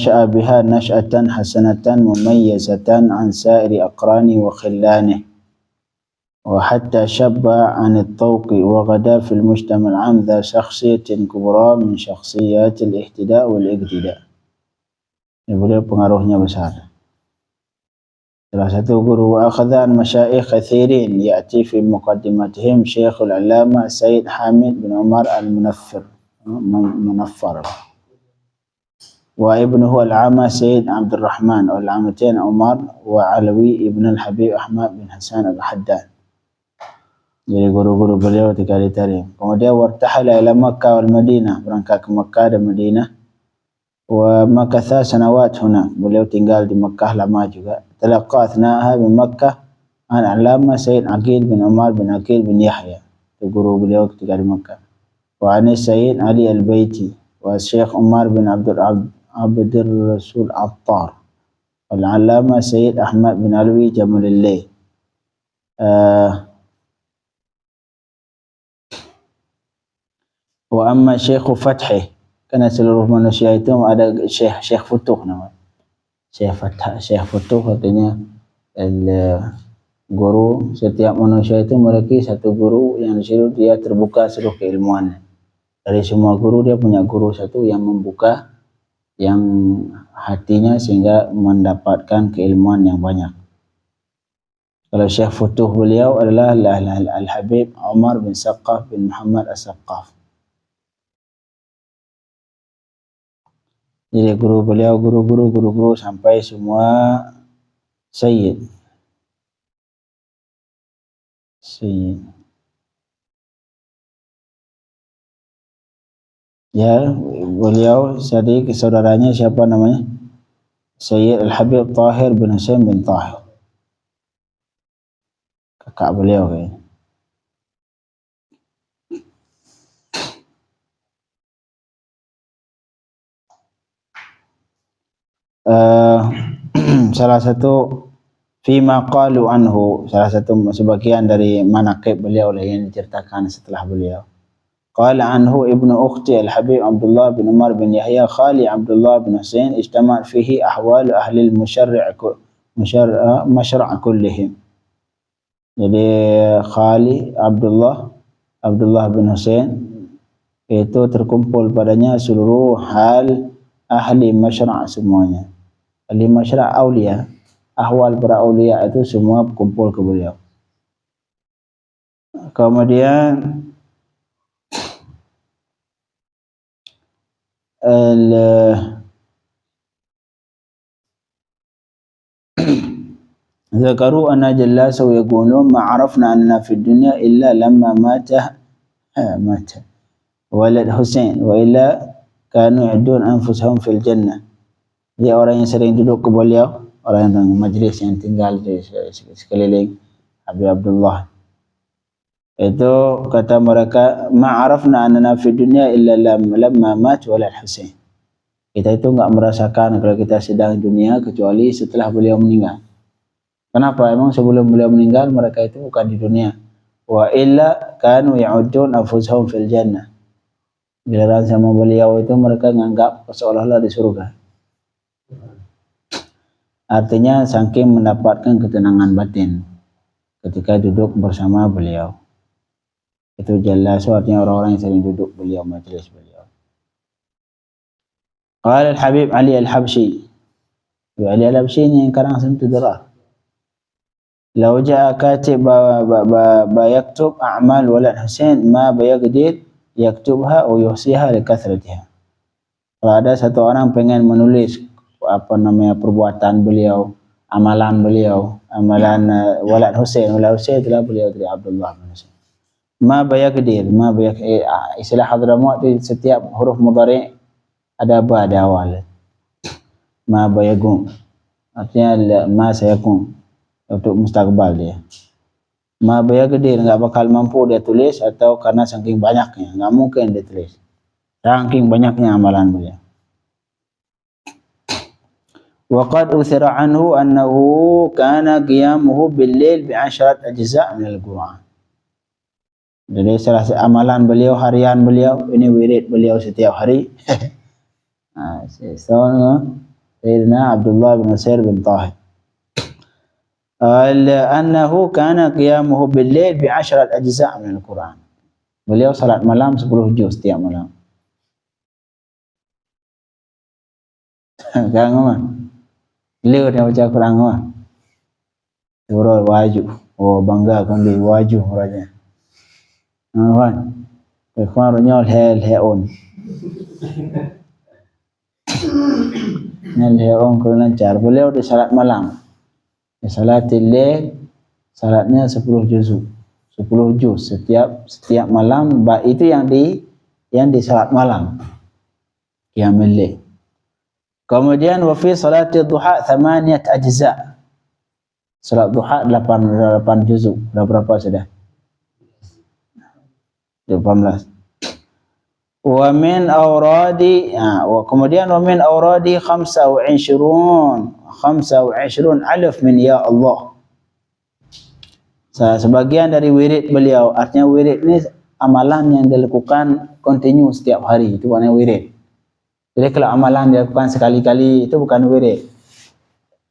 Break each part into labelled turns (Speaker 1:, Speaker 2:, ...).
Speaker 1: نشأ بها نشأة حسنة مميزة عن سائر أقرانه وخلانه وحتى شب عن الطوق وغدا في المجتمع العام ذا شخصية كبرى من شخصيات الاهتداء والاقتداء. Beliau pengaruhnya besar. Salah satu guru wa akhadha an masyaikh kathirin ya'ti fi muqaddimatihim Syekhul Allamah Sayyid Hamid bin Umar al-Munaffar wa ibnuhu al-Amma Sayyid Abdul Rahman wal-Amatain Umar wa Alawi ibn al-Habib Ahmad bin Hasan al-Haddad. Jadi guru-guru beliau ketika ditarim. Kemudian wartahala ila Makkah wal Madinah, berangkat ke Makkah dan Madinah. Wa makatha sanawat huna, beliau tinggal di Makkah lama juga. Talaqa athna'aha bi Makkah an Allamah Sayyid Aqil bin Umar bin Aqil bin Yahya, itu guru beliau ketika di Makkah. Wa ani Sayyid Ali al-Baiti wa Syekh Umar bin Abdur Rasul Attar wal Allamah Sayyid Ahmad bin Alwi Jamalillah. Wa amma Syekh Fathi, karena seluruh manusia itu ada Syekh Futuh namanya. Syekh Futuh artinya guru. Setiap manusia itu memiliki satu guru yang di situ dia terbuka seluruh keilmuannya. Dari semua guru dia punya guru satu yang membuka yang hatinya sehingga mendapatkan keilmuan yang banyak. Kalau Syekh Futuh beliau adalah Al-Habib Umar bin Saqqaf bin Muhammad As-Saqqaf. Jadi guru beliau, guru-guru sampai semua Sayyid. Ya, beliau jadi saudaranya siapa namanya? Sayyid Al-Habib Tahir bin Husain bin Tahir. Kakak beliau kayaknya. Salah satu fima qalu anhu, salah satu sebagian dari manaqib beliau yang diceritakan setelah beliau. Qala anhu ibnu ukhti al-Habib Abdullah bin Umar bin Yahya khali Abdullah bin Husain ijtama' fihi ahwal ahli al-musyarra' kullihim. Jadi khali Abdullah bin Husain itu terkumpul padanya seluruh hal ahli masyra' semuanya. Ahli masyra' aulia, ahwal para aulia itu semua kumpul ke beliau. Kemudian ذكروا أن جلاسه يقولون ما عرفنا أننا في الدنيا إلا لما مات ولد حسين وإلا كانوا يعدون أنفسهم في الجنة. Dia orang yang sering duduk ke beliau, orang yang majlis yang tinggal di sekeliling Habib Abdullah. Itu kata mereka, ma'arafna annana fi dunya illa lamma mat walad Husain. Kita itu enggak merasakan kalau kita sedang dunia kecuali setelah beliau meninggal. Kenapa? Emang sebelum beliau meninggal mereka itu bukan di dunia. Wa illa kanu ya'udun anfusahum fil jannah. Bila sama beliau itu mereka menganggap seolah-olah di surga. Artinya saking mendapatkan ketenangan batin ketika duduk bersama beliau. Itu jelas artinya orang-orang yang sering duduk beliau, majelis beliau. Qala al-Habib Ali al-Habshi. Ali al-Habshi ini yang kadang sentuh darah. Lau ja'a katib yaktub a'mal walad Husain ma bayaqdir yaktubha wa yuhsiha li kathratiha. Kalau ada satu orang pengen menulis perbuatan beliau, amalan walad Husain adalah beliau dari Abdullah bin Husain. Ma bayaqdir, istilah Hadramaut itu setiap huruf mudhari' ada ba di awal. Ma bayaqum artinya ma sayakun untuk mustaqbal dia. Ma bayaqdir enggak bakal mampu dia tulis atau karena saking banyaknya enggak mungkin dia tulis. Saking banyaknya amalan beliau. وقد أثر عنه أنه كان قيامه بالليل ب10 أجزاء من القرآن. Jadi salah satu amalan beliau, harian beliau, ini wirid beliau setiap hari. Sayyidina Abdullah bin Usair bin Tahir. Annahu kana qiyamuhu bil-lail bi 10 ajza' min al-Quran. Beliau salat malam 10 juz setiap malam. Kan mah. Beliau dia baca Quran mah. Surah wajib. Oh bangga kan dia wajib orangnya. Kan. Ikhwan nyol hel-heon. Hel-heon kurang lancar. Beliau di salat malam. Di salatil lail salatnya 10 juz. 10 juz setiap malam, itu yang di salat malam. Qiyamul lail. Kemudian wa fi salatil duha 8 ajza'. Salat duha 8 juz. Dah berapa sudah? 18. Wa min awradi, kemudian wa min awradi 25 alif min ya Allah. Sebagian dari wirid beliau, artinya wirid ini amalan yang dilakukan kontinu setiap hari, itu maknanya wirid. Jadi kalau amalan dilakukan sekali-kali itu bukan wirid.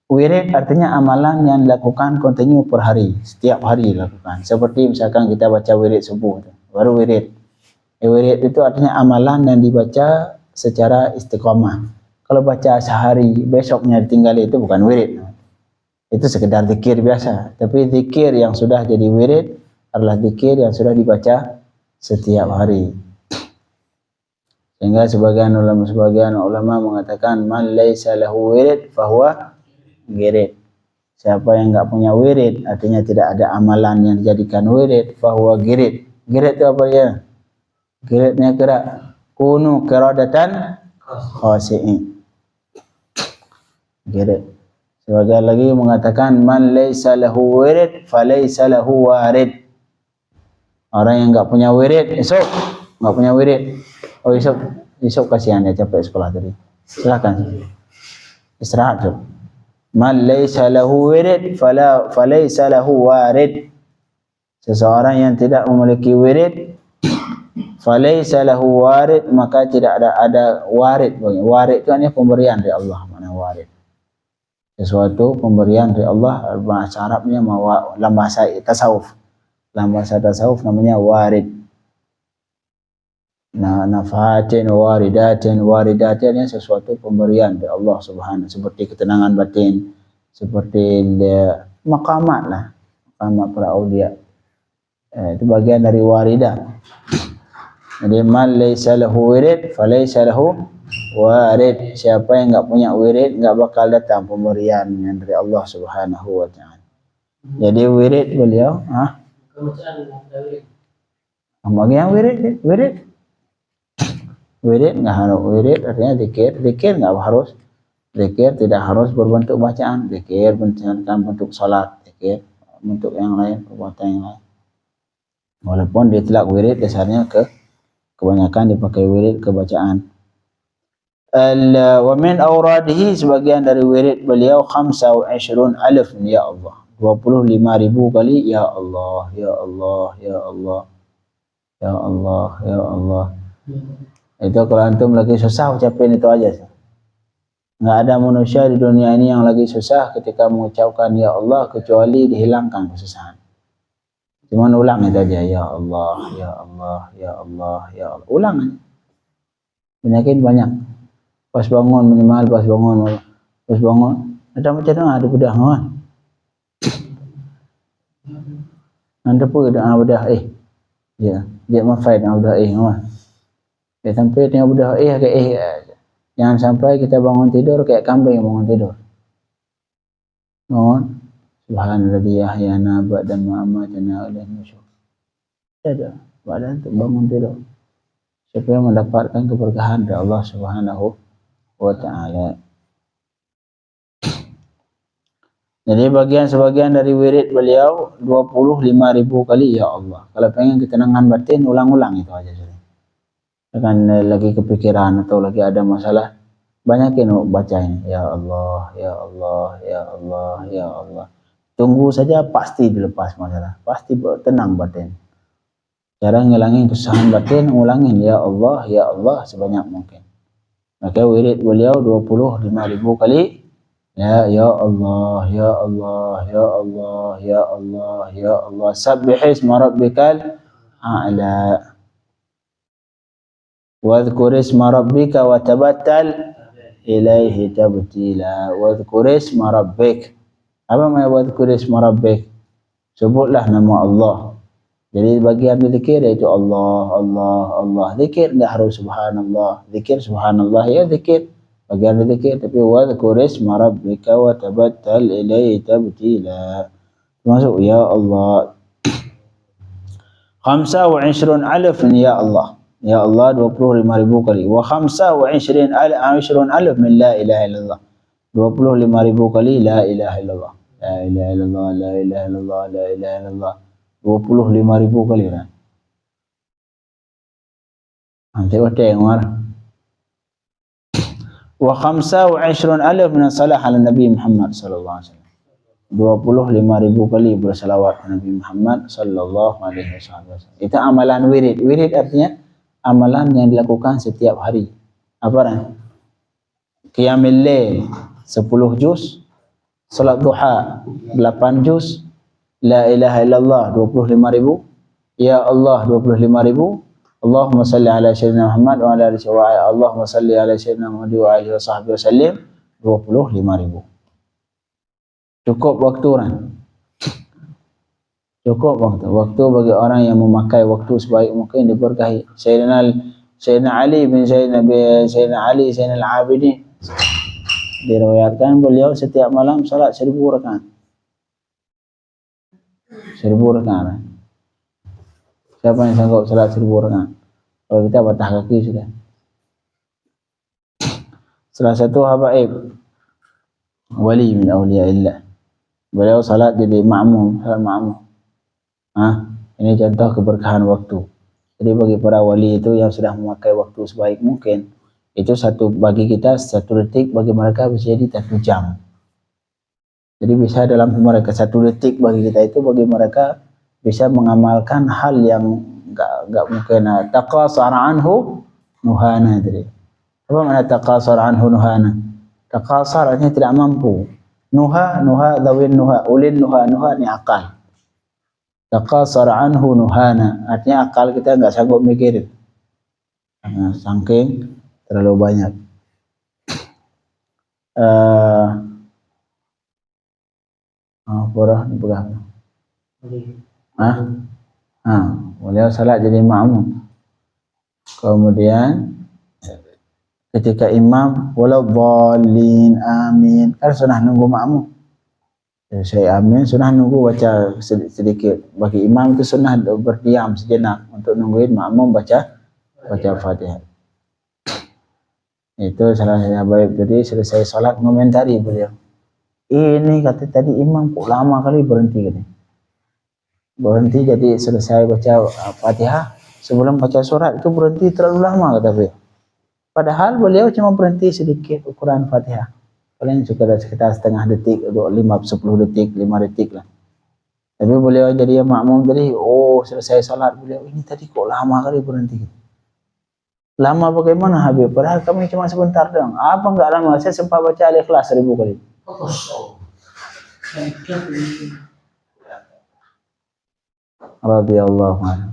Speaker 1: Wirid artinya amalan yang dilakukan kontinu per hari, setiap hari dilakukan. Seperti misalkan kita baca wirid subuh, baru wirid. Wirid itu artinya amalan yang dibaca secara istiqamah. Kalau baca sehari, besoknya ditinggali, itu bukan wirid. Itu sekedar zikir biasa. Tapi zikir yang sudah jadi wirid adalah zikir yang sudah dibaca setiap hari. Sehingga sebagian ulama mengatakan man laisa lahu wirid fahuwa girid. Siapa yang enggak punya wirid, artinya tidak ada amalan yang dijadikan wirid, fahuwa girid. Girid itu apa ya? Giridnya gerak. Kunu qiradatan khasi'in. Girid. Sebagian lagi mengatakan man laisa lahu wirid falaisa lahu warid. Orang yang enggak punya wirid, enggak punya wirid. Oh esok kasihan dia capek sekolah tadi. Silakan. Istirahat tu. Man laisa lahu wirid falaisa lahu warid. Seseorang yang tidak memiliki wirid, falaisa lahu warid, maka tidak ada warid. Warid itu hanya pemberian dari Allah, makna warid. Sesuatu pemberian dari Allah, bahasa Arabnya dalam bahasa tasawuf. Dalam bahasa tasawuf namanya warid. Nafahatin waridatin, waridatin sesuatu pemberian dari Allah Subhanahu, seperti ketenangan batin, seperti maqamat lah, maqamat para aulia. Itu bagian dari waridah. Jadi man laisa lahu wirid falaisa lahu warid. Siapa yang enggak punya wirid, enggak bakal datang pemberian yang dari Allah Subhanahu wa taala. Jadi wirid beliau, bagi yang wirid enggak harus wirid, artinya zikir enggak harus zikir, tidak harus berbentuk bacaan, zikir bentuk salat, zikir bentuk yang lain, perbuatan yang lain. Walaupun ditlak wirid dasarnya kebanyakan dipakai wirid kebacaan. Wa min awradihi, sebagian dari wirid beliau 25 alif ya Allah. 25.000 kali ya Allah, ya Allah, ya Allah, ya Allah, ya Allah. Itu kalau antum lagi susah ucapin itu aja. Enggak ada manusia di dunia ini yang lagi susah ketika mengucapkan ya Allah kecuali dihilangkan kesusahan. Cuman ulang itu aja, ya Allah, ya Allah, ya Allah, ya Allah. Ulang aja. Penyakit banyak. Pas bangun minimal, pas bangun. Ada macam ada bedah kan? Anda pun ada bedah ya, dia mafaid bedah kan? Dia sampai tengok bedah jangan sampai kita bangun tidur kayak kambing bangun tidur. Bangun. Subhanalladzi ahyana ba'da ma amatana wa ilayhi nusyur. Ada badan untuk bangun tidur supaya mendapatkan keberkahan dari Allah Subhanahu wa taala. Jadi sebagian dari wirid beliau 25.000 kali ya Allah. Kalau pengen ketenangan batin, ulang-ulang itu aja sudah. Kan lagi kepikiran atau lagi ada masalah, banyakin baca ini ya Allah, ya Allah, ya Allah, ya Allah. Tunggu saja pasti dilepas masalah, pasti tenang batin. Cara ngilangin kesusahan batin, ulangin ya Allah sebanyak mungkin. Maka wirid beliau 25.000 kali ya Allah, ya Allah, ya Allah, ya Allah, ya Allah. Sabbih isma rabbikal a'la. Wadhkur isma rabbika wa tabattal ilaihi tabtila. Wadhkur isma rabbik. Apa makna wadhkur isma rabbik? Sebutlah nama Allah. Jadi bagian zikir itu Allah, Allah, Allah. Zikir enggak harus subhanallah. Zikir subhanallah ya zikir. Bagian zikir tapi wadhkur isma rabbika wa tabattal ilaihi tabtila. Masuk ya Allah. 25,000 ya Allah. Ya Allah 25.000 kali. Wa 25,000 min la ilaha illallah. 25.000 kali la ilaha illallah. La ilaha illallah, la ilaha illallah, la ilaha illallah. 25.000 kali kan. Nanti ada yang marah. Wa 25,000 min salah ala Nabi Muhammad sallallahu alaihi wasallam. 25.000 kali bersalawat Nabi Muhammad sallallahu alaihi wasallam. Itu amalan wirid. Wirid artinya amalan yang dilakukan setiap hari. Apa kan? Qiyamul lail 10 juz, salat duha 8 juz, la ilaha illallah 25.000, ya Allah 25.000, Allahumma salli ala sayyidina Muhammad wa ala alihi wa Allahumma salli ala sayyidina Muhammad wa alihi wa sahbihi wasallim 25.000. Cukup waktu kan? Cukup waktu. Waktu bagi orang yang memakai waktu sebaik mungkin diberkahi. Sayyidina Ali bin Sayyidina Ali Zainal Abidin diriwayatkan beliau setiap malam salat 1000 rakaat. 1000 rakaat. Siapa yang sanggup salat 1000 rakaat? Kalau kita patah kaki sudah. Salah satu habaib wali min awliyaillah. Beliau salat jadi makmum, salat makmum. Ini contoh keberkahan waktu. Jadi bagi para wali itu yang sudah memakai waktu sebaik mungkin, itu bagi kita 1 detik, bagi mereka bisa jadi 1 jam. Jadi bisa dalam mereka 1 detik bagi kita itu bagi mereka bisa mengamalkan hal yang enggak mungkin. Taqasara anhu nuhana. Jadi apa makna taqasara anhu nuhana? Taqasar artinya tidak mampu. Nuha dawin nuha, ulin nuha ni akal. Taqasara anhu nuhana artinya akal kita enggak sanggup mikirin. Saking terlalu banyak. Purah dipegang. Beliau salat jadi makmum. Kemudian ketika imam walau dhalin amin, kan sunah nunggu makmum. Saya amin, sunah nunggu baca sedikit. Bagi imam itu sunah berdiam sejenak untuk nungguin makmum baca Fatihah. Itu salah satu baik. Jadi selesai salat ngomentari beliau. Ini kata tadi imam kok lama kali berhenti kata. Berhenti jadi selesai baca Fatihah, sebelum baca surat itu berhenti terlalu lama kata beliau. Padahal beliau cuma berhenti sedikit ukuran Fatihah. Paling sekitar setengah detik atau 10 detik, 5 detik lah. Tapi beliau jadi makmum tadi, selesai salat beliau, ini tadi kok lama kali berhenti. Lama bagaimana Habib? Padahal kami cuma sebentar doang. Apa enggak lama? Saya sempat baca Al-Ikhlas 1000 kali. Radhiyallahu anhu.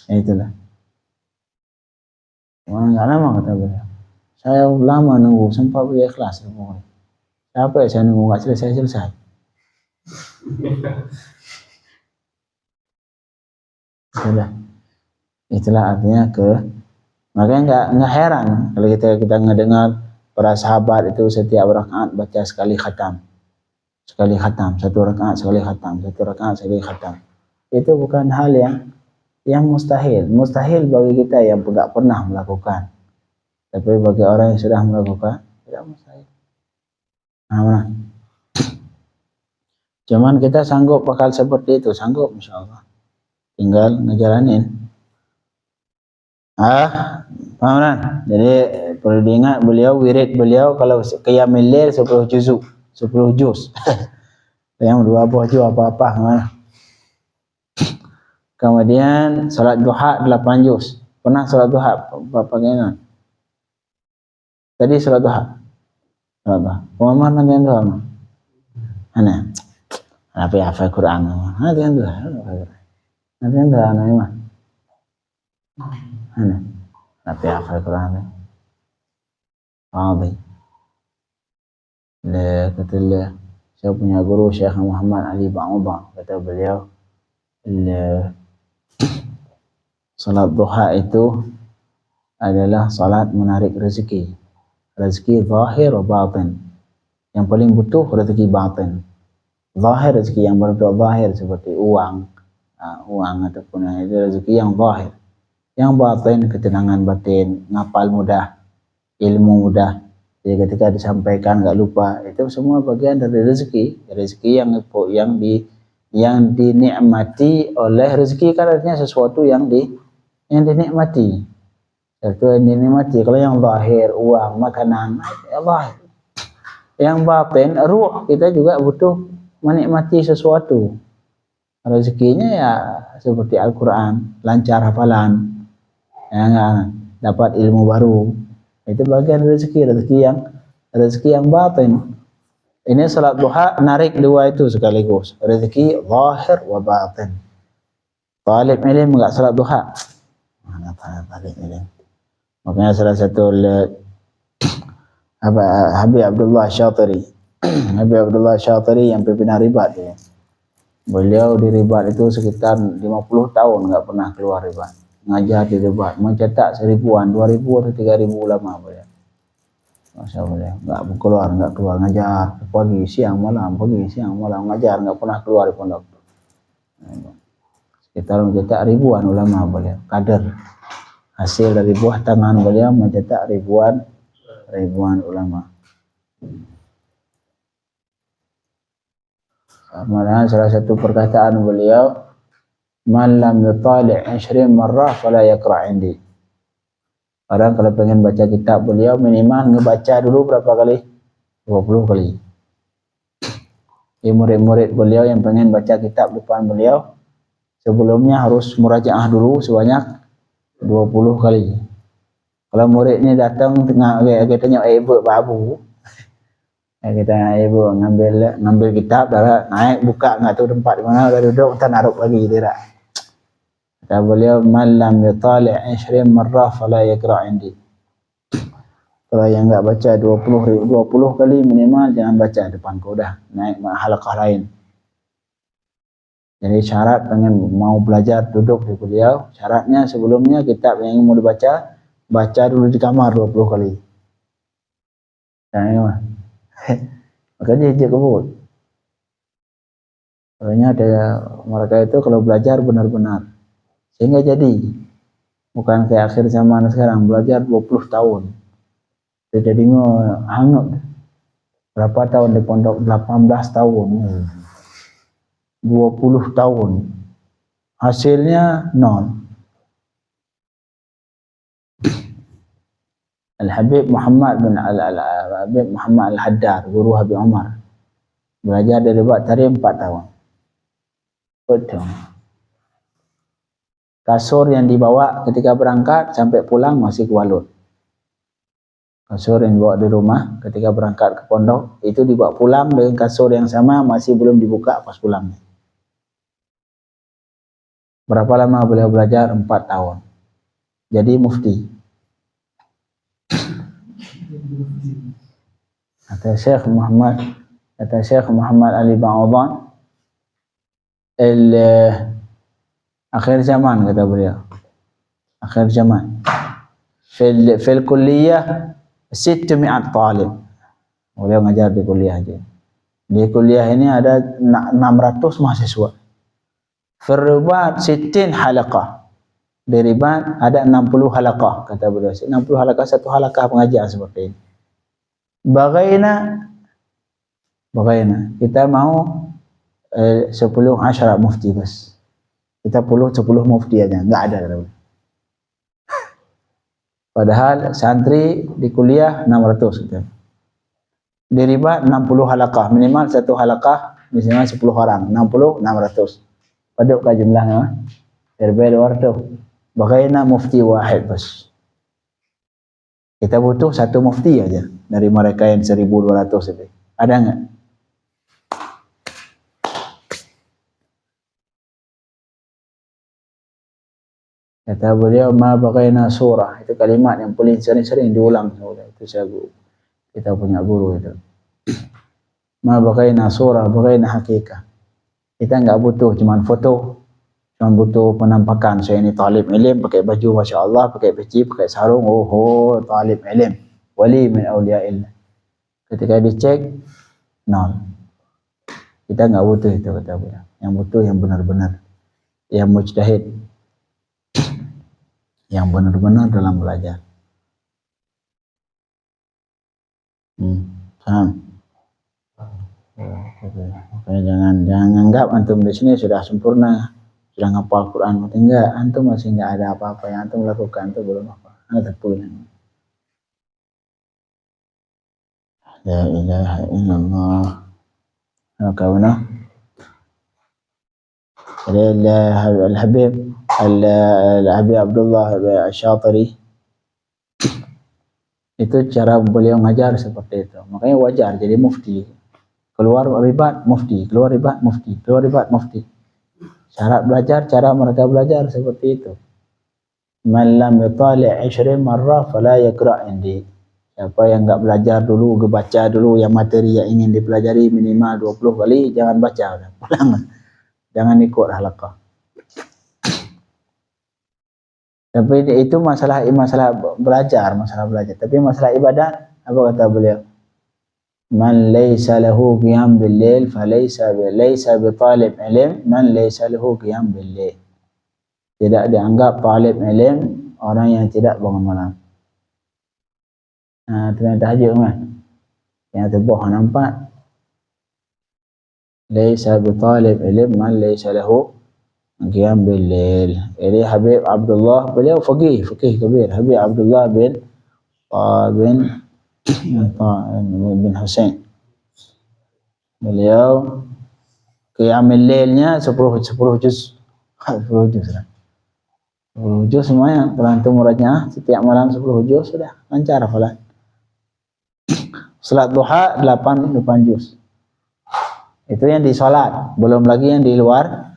Speaker 1: Itulah. Enggak lama kata beliau. Saya lama nunggu sampai baca Ikhlas 1000 kali. Capek saya nunggu enggak selesai. Itulah artinya makanya enggak heran kalau kita ngedengar para sahabat itu setiap rakaat baca sekali khatam. 1 rakaat sekali khatam. Itu bukan hal yang mustahil bagi kita yang enggak pernah melakukan. Tapi bagi orang yang sudah melakukan tidak mustahil. Cuman kita sanggup bakal seperti itu, sanggup insyaallah. Tinggal ngejalanin. Paham kan? Jadi perlu diingat wirid beliau kalau qiyamul lail 10 juz. Yang 2 buah juz apa-apa. Kemudian salat duha 8 juz. Pernah salat duha pakai non? Tadi salat duha. Salat duha. Pemamah nanti duha mah. Ana. Apa ya hafal Quran? Nanti duha. Nanti duha ana mah. Ana. Apa ya hafal Quran? Fadhi. Kata saya punya guru Syekh Muhammad Ali Ba'ubah, kata beliau salat duha itu adalah salat menarik rezeki zahir wa batin. Yang paling butuh rezeki batin. Zahir rezeki yang berbentuk zahir seperti uang ataupun itu rezeki yang zahir. Yang batin ketenangan batin, ngapal mudah, ilmu mudah. Jadi ketika disampaikan nggak lupa, itu semua bagian dari rezeki yang dinikmati oleh rezeki, kan artinya sesuatu yang dinikmati. Sesuatu yang dinikmati. Kalau yang zahir, uang, makanan, Allah. Yang batin, ruh, kita juga butuh menikmati sesuatu. Rezekinya ya seperti Al-Quran, lancar hafalan, ya, dapat ilmu baru. Itu bagian rezeki yang batin. Ini salat duha narik dua itu sekaligus, rezeki zahir wa batin. Talib ilmu enggak salat duha? Mana talib ilmu? Makanya salah satu Habib Abdullah Syatiri Habib Abdullah Syatiri yang pimpinan ribat dia. Beliau di ribat itu sekitar 50 tahun enggak pernah keluar ribat. Ngajar di ribat, mencetak 1000-an, 2000 atau 3000 ulama beliau. Masya Allah, enggak keluar ngajar pagi siang malam ngajar, enggak pernah keluar di pondok. Sekitar mencetak ribuan ulama beliau, kader. Hasil dari buah tangan beliau mencetak ribuan ulama. Kemudian salah satu perkataan beliau, man lam yutali' 20 marrah fala yaqra' indi. Orang kalau pengen baca kitab beliau minimal ngebaca dulu berapa kali? 20 kali. Murid-murid beliau yang pengen baca kitab depan beliau sebelumnya harus murajaah dulu sebanyak 20 kali. Kalau murid ni datang kita tanya ibu babu, kita ibu ngambil kitab dah naik buka enggak tahu tempat di mana, dah duduk entar naruh lagi tidak. Kata beliau, man lam yutali' 20 marrah fala yaqra' indi. Kalau yang enggak baca 20 kali minimal jangan baca depan kau, dah naik halaqah lain. Jadi syarat pengen mau belajar duduk di beliau, syaratnya sebelumnya kitab yang mau dibaca, baca dulu di kamar 20 kali. Nah, makanya hijau kebut. Soalnya ada mereka itu kalau belajar benar-benar, sehingga jadi bukan kayak akhir zaman sekarang belajar 20 tahun. Jadi hangat. Berapa tahun di pondok? 18 tahun. 20 tahun. Hasilnya nol. Al-Habib Muhammad Al-Haddar, guru Habib Umar, belajar dari Bak Tari 4 tahun. Betul. Kasur yang dibawa ketika berangkat sampai pulang masih kewalut. Kasur yang dibawa di rumah ketika berangkat ke pondok itu dibawa pulang dengan kasur yang sama masih belum dibuka pas pulang. Berapa lama beliau belajar? 4 tahun. Jadi mufti. Kata Syekh Muhammad Ali Ba'udhan, akhir zaman kata beliau. Akhir zaman. Fil kulliyah 600 talib. Beliau ngajar di kuliah aja. Di kuliah ini ada 600 mahasiswa. Fil ribat 60 halaqah. Di ribat ada 60 halaqah kata beliau. 60 halaqah, satu halaqah pengajian seperti ini. Bagaina kita mau 10 asyara mufti bas. Kita 10 mufti aja, enggak ada. Padahal santri di kuliah 600 gitu. Di riba 60 halaqah, minimal satu halaqah misalnya 10 orang, 60 600. Padahal jumlahnya terbaik 200. Bagaimana mufti wahid bas. Kita butuh satu mufti aja dari mereka yang 1.200 itu. Ada enggak? Kata beliau, ma bagaina surah. Itu kalimat yang paling sering-sering diulang. Itu saya kita punya guru itu. Ma bagaina surah, bagaina hakikah. Kita enggak butuh cuman foto. Cuman butuh penampakan. Saya ini talib ilim, pakai baju Masya Allah, pakai peci, pakai sarung. Oh, talib ilim. Wali min awliya'illah. Ketika dicek, nol. Kita enggak butuh itu, kata beliau. Yang butuh yang benar-benar. Yang mujtahid. Yang benar-benar dalam belajar. Paham? Makanya jangan anggap antum di sini sudah sempurna, sudah ngapal Quran. Enggak, antum masih enggak ada apa-apa yang antum lakukan, itu belum apa. Ada pulang. La ilaha illallah. Kawana. Al-Habib Abdullah Asy-Syatiri itu cara beliau ngajar seperti itu. Makanya wajar jadi mufti. Keluar ribat mufti, keluar ribat mufti, keluar ribat mufti. Syarat belajar, cara mereka belajar seperti itu. Man lam yutali' 20 marrah fala yaqra' indi. Siapa yang enggak belajar dulu, baca dulu yang materi yang ingin dipelajari minimal 20 kali, jangan baca, pulang. Jangan ikut halaqah. Tapi itu masalah belajar. Tapi masalah ibadah, apa kata beliau? Man laysa lahu qiyam bil lail falaysa bi talib ilm man laysa lahu qiyam bil lail. Tidak dianggap talib ilm orang yang tidak bangun malam. Ternyata tahajud kan. Yang tebuh nampak. Laysa bi talib ilm man laysa lahu qiyam bil lail. Jadi Habib Abdullah beliau faqih kabir. Habib Abdullah bin Husain. Beliau qiyamul lailnya 10 juz. 10 juz lah. 10 juz semuanya. Kalau antum muradnya setiap malam 10 juz sudah lancar hafalan. Salat duha 8 juz. Itu yang di salat, belum lagi yang di luar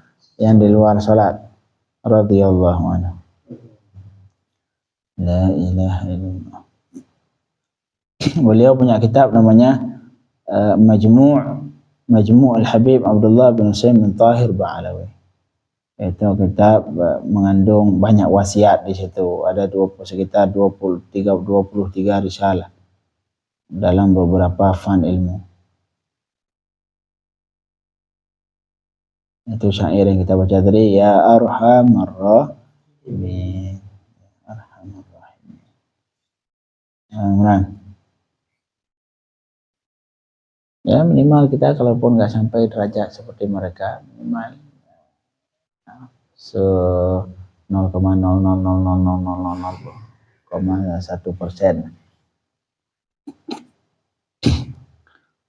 Speaker 1: salat. Radhiyallahu anhu. La ilaha illallah. Beliau punya kitab namanya Majmu' Al-Habib Abdullah bin Husain bin Tahir Ba'alawi. Itu kitab mengandung banyak wasiat di situ. Ada sekitar 23 risalah dalam beberapa fan ilmu. Itu syair yang kita baca tadi, ya arhamar rahimin. Arhamar rahimin. Ya minimal kita kalaupun nggak sampai derajat seperti mereka, minimal 0,0000000,1%.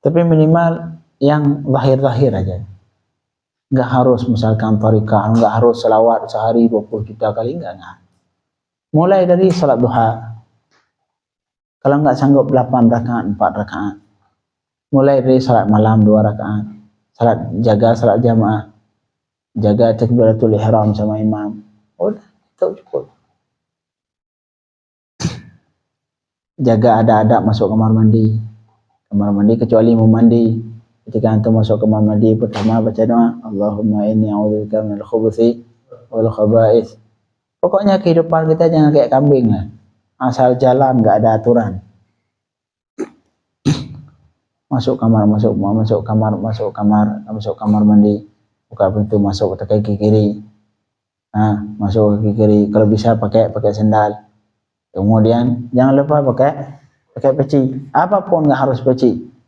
Speaker 1: Tapi minimal yang zahir-zahir aja. Nggak harus misalkan tariqah, nggak harus selawat sehari 20 juta kali, enggak. Mulai dari salat duha. Kalau nggak sanggup 8 rakaat, 4 rakaat. Mulai dari salat malam 2 rakaat. Jaga salat jamaah. Jaga takbiratul ihram sama imam. Udah, itu cukup. Jaga ada-adab masuk kamar mandi. Kamar mandi kecuali mau mandi. Ketika antum masuk kamar mandi, pertama baca doa, Allahumma inni a'udzubika minal khubuthi wal khaba'ith. Pokoknya kehidupan kita jangan kayak kambing lah. Asal jalan, nggak ada aturan. Masuk kamar mandi, buka pintu, masuk ke kaki kiri. Masuk ke kaki kiri, kalau bisa pakai sendal. Kemudian jangan lupa pakai peci. Apapun, nggak harus peci.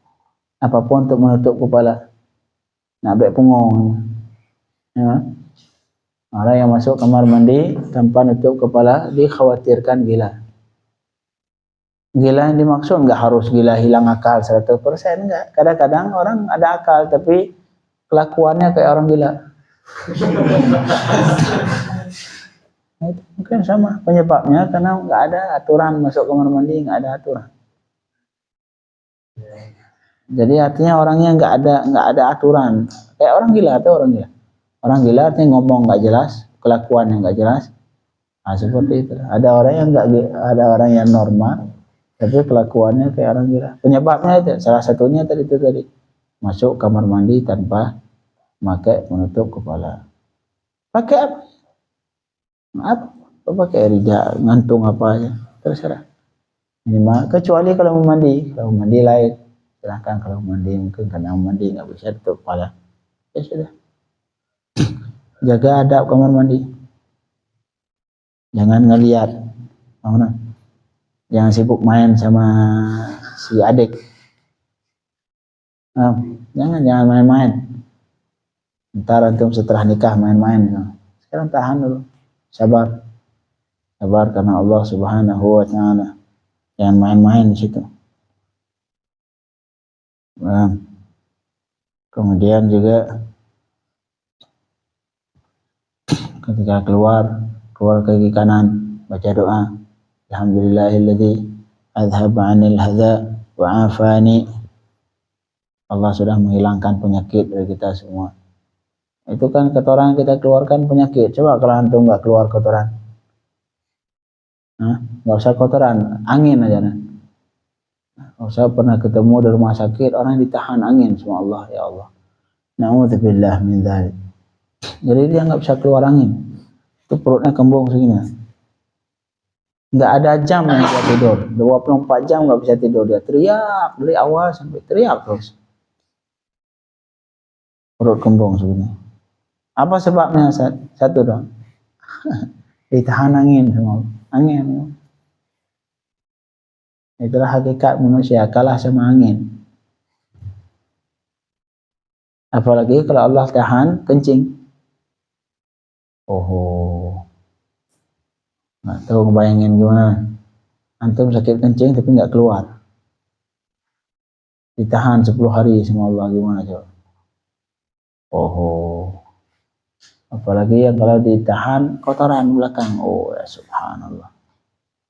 Speaker 1: Apapun untuk menutup kepala. Nak baik punggung. Ya. Orang yang masuk kamar mandi tanpa nutup kepala dikhawatirkan gila. Gila yang dimaksud enggak harus gila hilang akal 100%, enggak. Kadang-kadang orang ada akal tapi kelakuannya kayak orang gila. Nah, itu mungkin sama penyebabnya karena nggak ada aturan masuk kamar mandi, nggak ada aturan. Jadi artinya orangnya nggak ada aturan. Kayak orang gila atau orang gila. Orang gila artinya ngomong nggak jelas, kelakuan yang nggak jelas. Nah, seperti itu. Ada orang yang nggak, ada orang yang normal, tapi kelakuannya kayak orang gila. Penyebabnya itu salah satunya tadi itu tadi masuk kamar mandi tanpa pakai menutup kepala. Pakai apa? Apa pakai rida, ngantung apa aja, terserah. Minimal, kecuali kalau mau mandi lain. Silahkan kalau mandi mungkin karena mandi nggak bisa tutup kepala. Ya sudah. Jaga adab kamar mandi. Jangan ngelihat, jangan sibuk main sama si adik. Jangan main-main. Ntar antum setelah nikah main-main. Sekarang tahan dulu, sabar karena Allah Subhanahu wa Ta'ala. Jangan main-main di situ. Kemudian juga ketika keluar kaki kanan, baca doa, alhamdulillahilladzi adhaba 'anil hadza wa 'afani. Allah sudah menghilangkan penyakit dari kita semua. Itu kan kotoran kita keluarkan penyakit. Coba kalau antum nggak keluar kotoran, nggak usah kotoran, angin aja. Nggak usah pernah ketemu di rumah sakit orang ditahan angin sama Allah, ya Allah. Na'udzubillah min dzalik. Jadi dia nggak bisa keluar angin. Itu perutnya kembung segini. Nggak ada jam yang dia tidur. 24 jam nggak bisa tidur. Dia teriak dari awal sampai teriak terus. Perut kembung segini. Apa sebabnya? Satu dong. Ditahan angin semua. Angin. Itulah hakikat manusia, kalah sama angin. Apalagi kalau Allah tahan kencing. Nggak tahu ngebayangin gimana. Antum sakit kencing tapi nggak keluar. Ditahan 10 hari sama Allah, gimana coba? Apalagi yang kalau ditahan kotoran belakang. Ya subhanallah.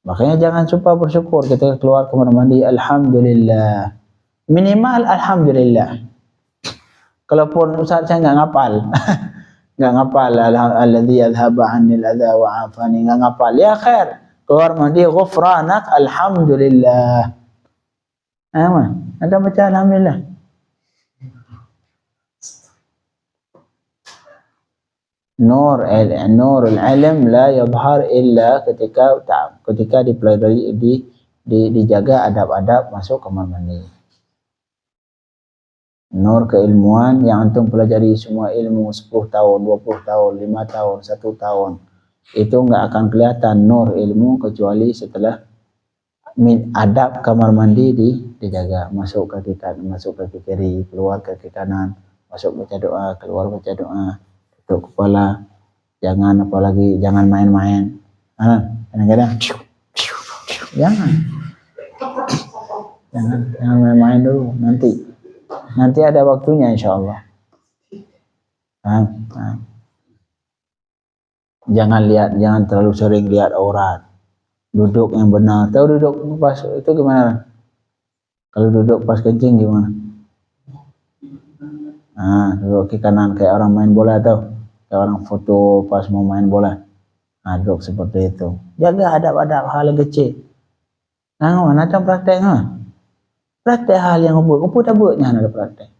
Speaker 1: Makanya jangan lupa bersyukur ketika keluar kamar mandi, alhamdulillah. Minimal alhamdulillah. Kalaupun Ustaz saya nggak ngapal, nggak ngapal alladzi adhaba 'anil adza wa 'afani, nggak ngapal, ya khair. Keluar mandi ghufranak alhamdulillah. Ada baca alhamdulillah. Nurul ilm la yadhhar illa ketika dipelajari, dijaga adab-adab masuk kamar mandi. Nur keilmuan yang antum pelajari semua ilmu 10 tahun, 20 tahun, 5 tahun, 1 tahun. Itu nggak akan kelihatan nur ilmu kecuali setelah adab kamar mandi dijaga. Masuk kaki kanan, masuk kaki kiri, keluar kaki kanan, masuk baca doa, keluar baca doa. Tutup kepala, jangan main-main. Kadang-kadang jangan main-main dulu, nanti ada waktunya insyaallah. Jangan terlalu sering lihat aurat. Duduk yang benar. Tahu duduk pas itu gimana? Kalau duduk pas kencing gimana? Duduk ke kanan kayak orang main bola tuh. Kayak orang foto pas mau main bola. Duduk seperti itu. Jaga adab-adab hal yang kecil. Mana ada praktek praktek hal yang tak buatnya ada praktek.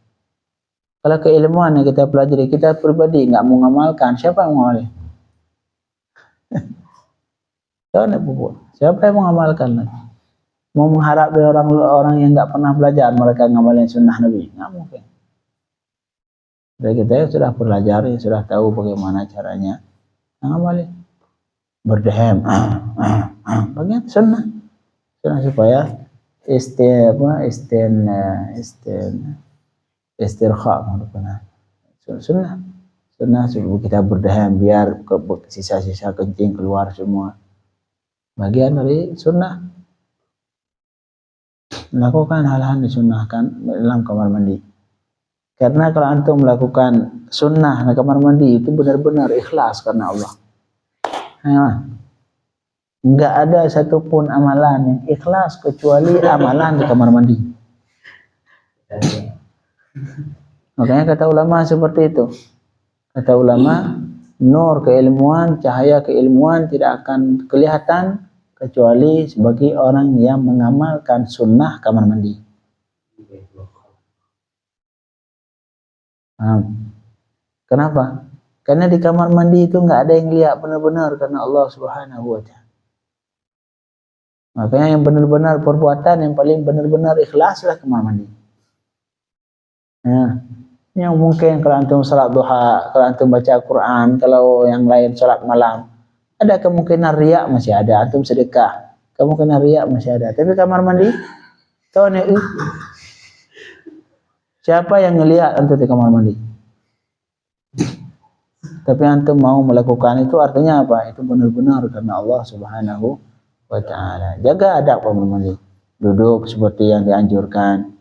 Speaker 1: Kalau keilmuan yang kita pelajari, kita pribadi nggak mau ngamalkan, siapa yang mau ngamalkan? Siapa yang mau ngamalkan? Mau mengharap dari orang yang nggak pernah belajar mereka ngamalin sunnah Nabi? Nggak mungkin. Jadi kita sudah belajar, sudah tahu bagaimana caranya ngamalin. Berdeham, bagian sunnah supaya istirkha, sunnah supaya kita berdeham biar sisa-sisa kencing keluar semua. Bagian dari sunnah. Lakukan hal-hal disunnahkan dalam kamar mandi. Karena kalau antum melakukan sunnah di kamar mandi itu benar-benar ikhlas karena Allah. Enggak ada satupun amalan yang ikhlas kecuali amalan di kamar mandi. Makanya kata ulama seperti itu. Kata ulama, nur keilmuan, cahaya keilmuan tidak akan kelihatan kecuali sebagai orang yang mengamalkan sunnah kamar mandi. Kenapa? Karena di kamar mandi itu nggak ada yang lihat benar-benar karena Allah Subhanahu wa Ta'ala. Makanya yang benar-benar perbuatan yang paling benar-benar ikhlaslah kamar mandi. Nah, yang mungkin kalau antum salat duha, kalau antum baca Quran, kalau yang lain salat malam, ada kemungkinan riak masih ada. Antum sedekah, kemungkinan riak masih ada. Tapi kamar mandi, tahu nih, siapa yang ngelihat antum di kamar mandi? Tapi antum mau melakukan itu artinya apa? Itu benar-benar karena Allah Subhanahu wa Ta'ala. Jaga adab kamar mandi. Duduk seperti yang dianjurkan.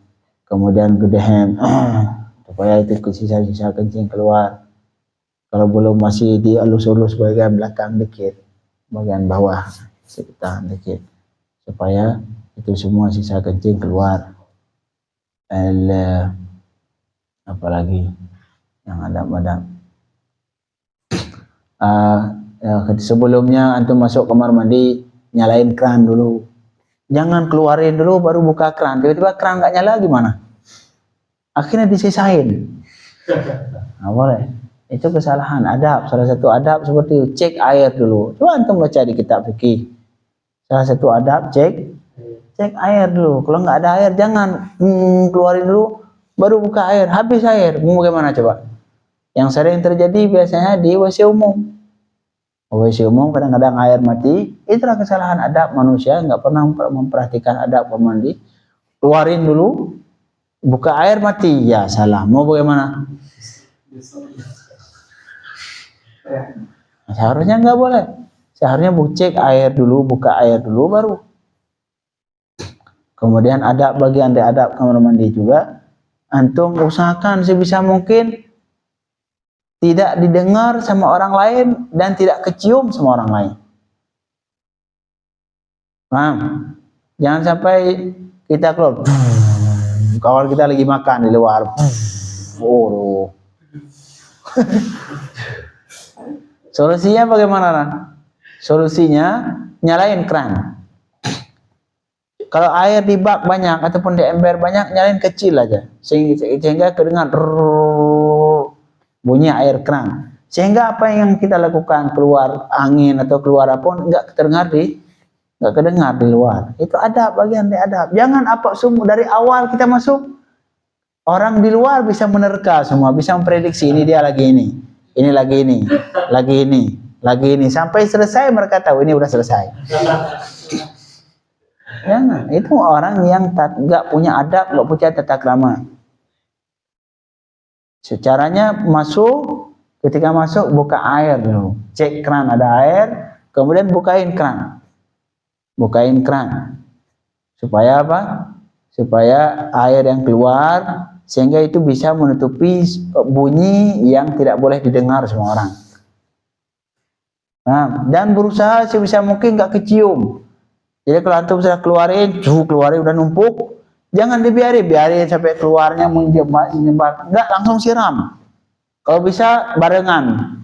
Speaker 1: Kemudian gedehem supaya itu sisa-sisa kencing keluar. Kalau belum masih dielus-elus bagian belakang dikit, bagian bawah sekitar dikit, supaya itu semua sisa kencing keluar. Apalagi yang adab-adab. Sebelumnya antum masuk kamar mandi, nyalain keran dulu. Jangan keluarin dulu baru buka keran. Tiba-tiba keran nggak nyala gimana? Akhirnya disisain. Nah, boleh. Itu kesalahan adab. Salah satu adab seperti itu. Cek air dulu. Coba antum baca di kitab fikih. Salah satu adab cek air dulu. Kalau nggak ada air jangan keluarin dulu baru buka air. Habis air. Mau bagaimana coba? Yang sering terjadi biasanya di WC umum. WC umum kadang-kadang air mati. Itulah kesalahan adab manusia, nggak pernah memperhatikan adab mandi. Keluarin dulu, buka air mati, ya salah. Mau bagaimana? Seharusnya nggak boleh. Seharusnya cek air dulu, buka air dulu baru. Kemudian adab bagian dari adab kamar mandi juga, antum usahakan sebisa mungkin tidak didengar sama orang lain dan tidak kecium sama orang lain. Paham? Jangan sampai kita keluar, kawan kita lagi makan di luar. Solusinya bagaimana? Solusinya nyalain keran. Kalau air di bak banyak ataupun di ember banyak, nyalain kecil aja sehingga kedengar bunyi air keran, sehingga apa yang kita lakukan keluar angin atau keluar apapun nggak kedengar di luar. Itu adab, bagian dari adab. Jangan apa semua dari awal kita masuk orang di luar bisa menerka semua, bisa memprediksi ini dia lagi ini lagi ini, lagi ini sampai selesai mereka tahu ini udah selesai. Jangan, itu orang yang nggak punya adab, nggak punya tata krama. Secaranya masuk, ketika masuk buka air dulu, cek keran ada air, kemudian bukain keran supaya apa? Supaya air yang keluar sehingga itu bisa menutupi bunyi yang tidak boleh didengar semua orang. Nah, dan berusaha sebisa mungkin nggak kecium. Jadi kalau antum sudah keluarin udah numpuk. Jangan biarin sampai keluarnya menyebar, enggak langsung siram. Kalau bisa barengan,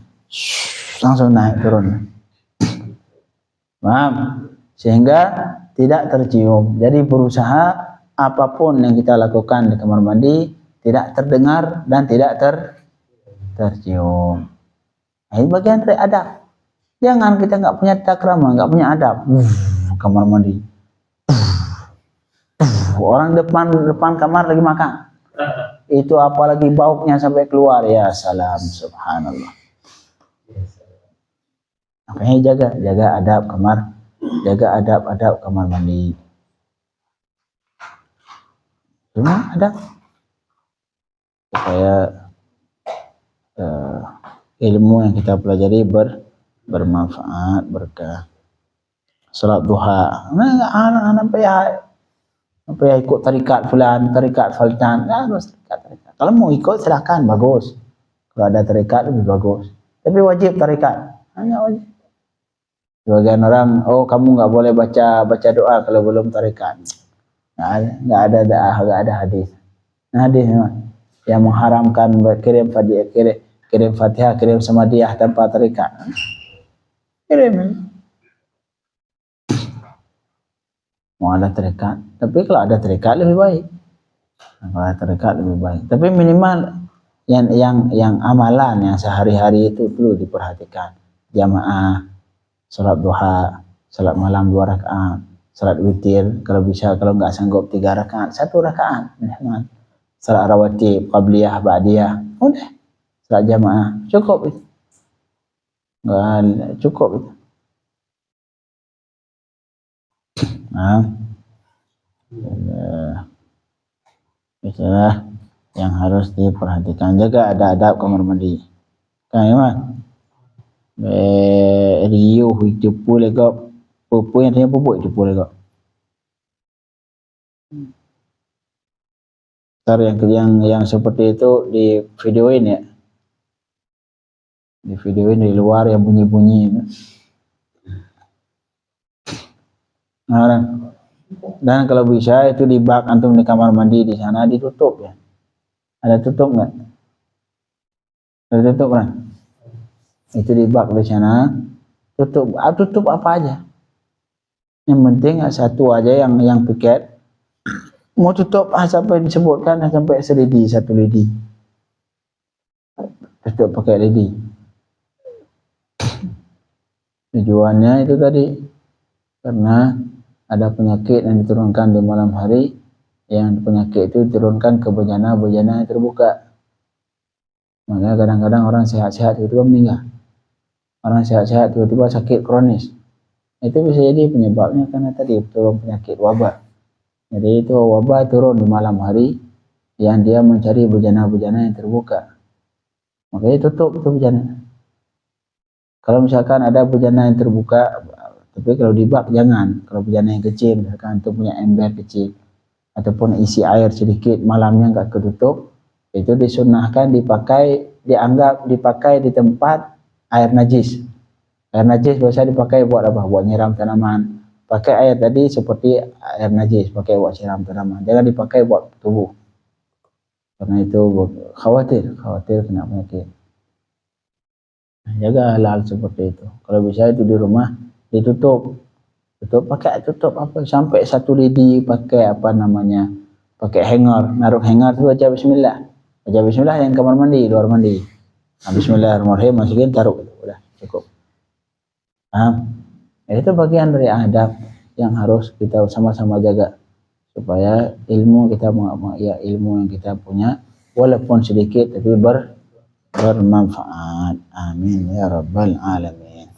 Speaker 1: langsung naik turun. Paham? Sehingga tidak tercium. Jadi berusaha apapun yang kita lakukan di kamar mandi tidak terdengar dan tidak tercium. Ini bagian dari adab. Jangan kita nggak punya tata krama, nggak punya adab. Kamar mandi. Orang depan kamar lagi makan. Itu apalagi baunya sampai keluar, ya salam, subhanallah. Makanya jaga adab kamar mandi. Cuma adab supaya ilmu yang kita pelajari bermanfaat, berkah. Salat duha, anak apa ya ikut tarikat fulan, tarikat faltan, harus tarikat. Kalau mau ikut silakan, bagus. Kalau ada tarikat lebih bagus. Tapi wajib tarikat, hanya wajib. Sebagian orang, oh kamu nggak boleh baca doa kalau belum tarekat. Nggak ada hadis. Nah, hadis yang mengharamkan kirim Fatihah, kirim Samadiyah tanpa tarekat. Kirim. Mau ada tarekat, tapi kalau ada tarekat lebih baik. Kalau ada tarekat lebih baik. Tapi minimal yang amalan yang sehari-hari itu perlu diperhatikan. Jamaah, salat duha, salat malam 2 rakaat, salat witir kalau bisa, kalau nggak sanggup 3 rakaat, 1 rakaat minimal. Salat rawatib, qabliyah, ba'diyah, udah. Salat jamaah cukup itu. Nggak cukup itu. Nah, itulah yang harus diperhatikan. Jaga ada adab kamar mandi. Kan Iman? Rio hidup boleh kau. Pupu yang tanya pupu hidup boleh kau. Ntar yang seperti itu di videoin ya. Di videoin di luar yang bunyi-bunyi. Nah, dan kalau bisa itu di bak antum di kamar mandi di sana ditutup ya. Ada tutup nggak? Ada tutup kan? Itu di bak di sana tutup. Tutup apa aja? Yang penting satu aja yang piket. Mau tutup sampai disebutkan sampai selidi, 1 lidi. Tutup pakai lidi. Tujuannya itu tadi karena ada penyakit yang diturunkan di malam hari, yang penyakit itu diturunkan ke bejana-bejana yang terbuka. Makanya kadang-kadang orang sehat-sehat tiba-tiba meninggal. Orang sehat-sehat tiba-tiba sakit kronis. Itu bisa jadi penyebabnya karena tadi turun penyakit wabah. Jadi itu wabah turun di malam hari yang dia mencari bejana-bejana yang terbuka. Makanya tutup itu bejana. Kalau misalkan ada bejana yang terbuka, tapi kalau di bak jangan. Kalau bejana yang kecil, misalkan itu punya ember kecil ataupun isi air sedikit, malamnya nggak ketutup, itu disunahkan dianggap dipakai di tempat air najis. Air najis biasa dipakai buat apa? Buat nyiram tanaman. Pakai air tadi seperti air najis, pakai buat siram tanaman. Jangan dipakai buat tubuh. Karena itu khawatir kena penyakit. Jaga hal-hal seperti itu. Kalau bisa itu di rumah ditutup. Pakai tutup apa sampai 1 lidi, pakai apa namanya? Pakai hanger, naruh hanger tu baca bismillah. Baca bismillah yang kamar mandi, luar mandi. Bismillahirrahmanirrahim, masukin taruh. Udah cukup. Itu bagian dari adab yang harus kita sama-sama jaga supaya ilmu yang kita punya walaupun sedikit tapi bermanfaat. Amin ya rabbal alamin.